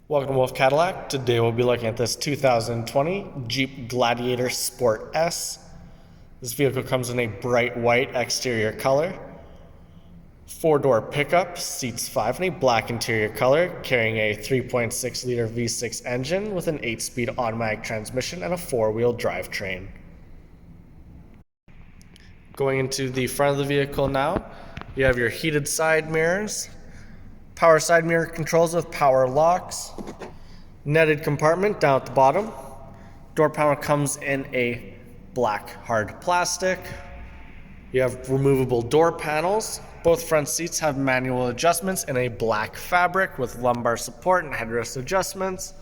Welcome to Wolfe Cadillac. Today we'll be looking at this 2020 Jeep Gladiator Sport S. This vehicle comes in a bright white exterior color, 4-door pickup, seats 5 in a black interior color, carrying a 3.6 liter V6 engine with an 8-speed automatic transmission and a 4-wheel drivetrain. Going into the front of the vehicle now, you have your heated side mirrors, power side mirror controls with power locks, netted compartment down at the bottom. Door panel comes in a black hard plastic. You have removable door panels. Both front seats have manual adjustments in a black fabric with lumbar support and headrest adjustments.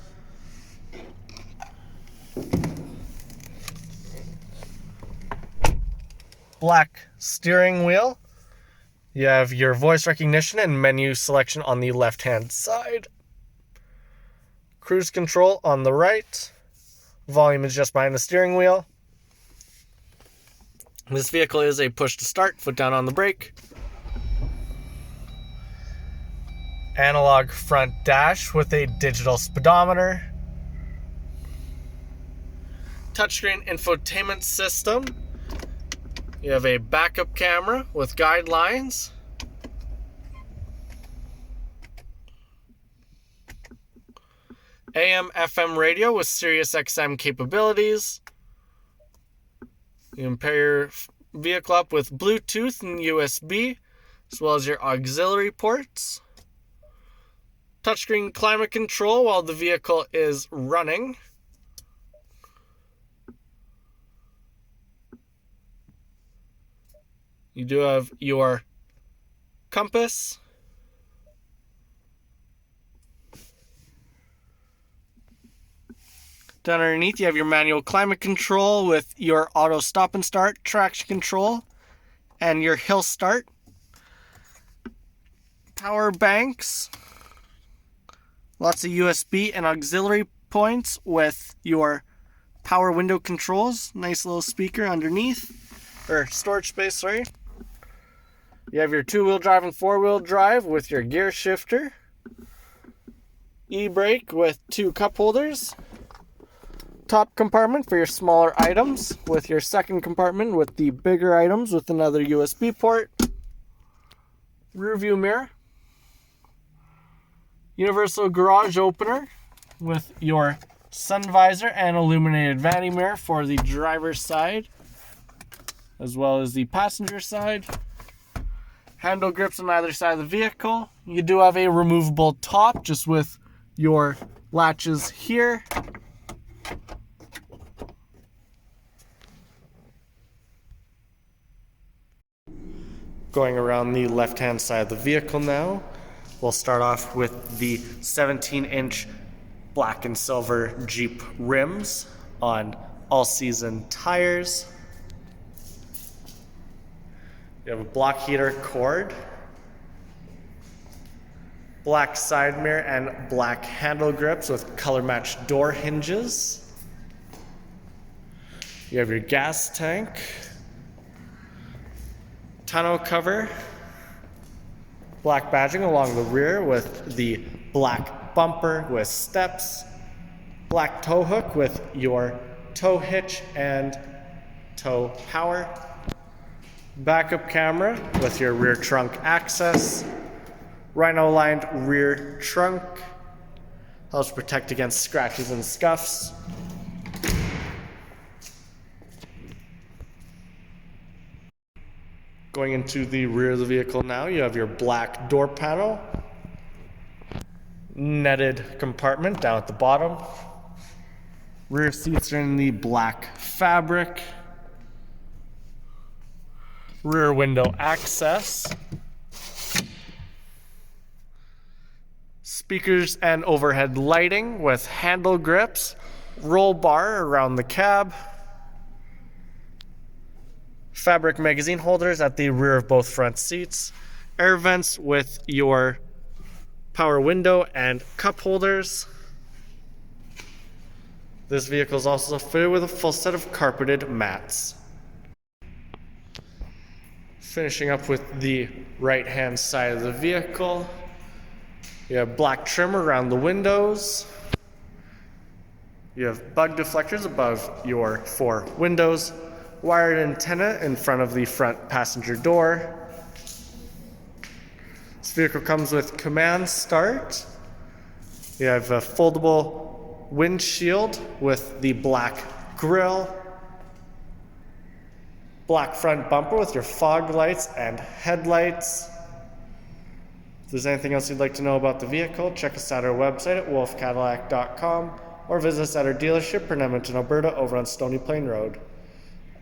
Black steering wheel. You have your voice recognition and menu selection on the left-hand side. Cruise control on the right. Volume is just behind the steering wheel. This vehicle is a push to start, foot down on the brake. Analog front dash with a digital speedometer. Touchscreen infotainment system. You have a backup camera with guidelines. AM/FM radio with Sirius XM capabilities. You can pair your vehicle up with Bluetooth and USB, as well as your auxiliary ports. Touchscreen climate control while the vehicle is running. You do have your compass. Down underneath, you have your manual climate control with your auto stop and start, traction control, and your hill start. Power banks. Lots of USB and auxiliary points with your power window controls. Nice little speaker underneath, or storage space, sorry. You have your 2-wheel drive and 4-wheel drive with your gear shifter. E-brake with 2 cup holders. Top compartment for your smaller items, with your second compartment with the bigger items with another USB port. Rear view mirror. Universal garage opener with your sun visor and illuminated vanity mirror for the driver's side, as well as the passenger side. Handle grips on either side of the vehicle. You do have a removable top just with your latches here. Going around the left-hand side of the vehicle now, we'll start off with the 17-inch black and silver Jeep rims on all-season tires. You have a block heater cord, black side mirror and black handle grips with color-matched door hinges. You have your gas tank, tonneau cover, black badging along the rear with the black bumper with steps, black tow hook with your tow hitch and tow power, backup camera with your rear trunk access, rhino lined rear trunk, helps protect against scratches and scuffs. Going into the rear of the vehicle now, you have your black door panel, netted compartment down at the bottom. Rear seats are in the black fabric. Rear window access. Speakers and overhead lighting with handle grips, roll bar around the cab. Fabric magazine holders at the rear of both front seats. Air vents with your power window and cup holders. This vehicle is also fitted with a full set of carpeted mats. Finishing up with the right-hand side of the vehicle, You have black trim around the windows. You have bug deflectors above your 4 windows. Wired antenna in front of the front passenger door. This vehicle comes with command start. You have a foldable windshield with the black grille. Black front bumper with your fog lights and headlights. If there's anything else you'd like to know about the vehicle, check us out at our website at wolfecadillac.com or visit us at our dealership in Edmonton, Alberta over on Stony Plain Rd.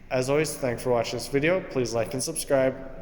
As always, thanks for watching this video. Please like and subscribe.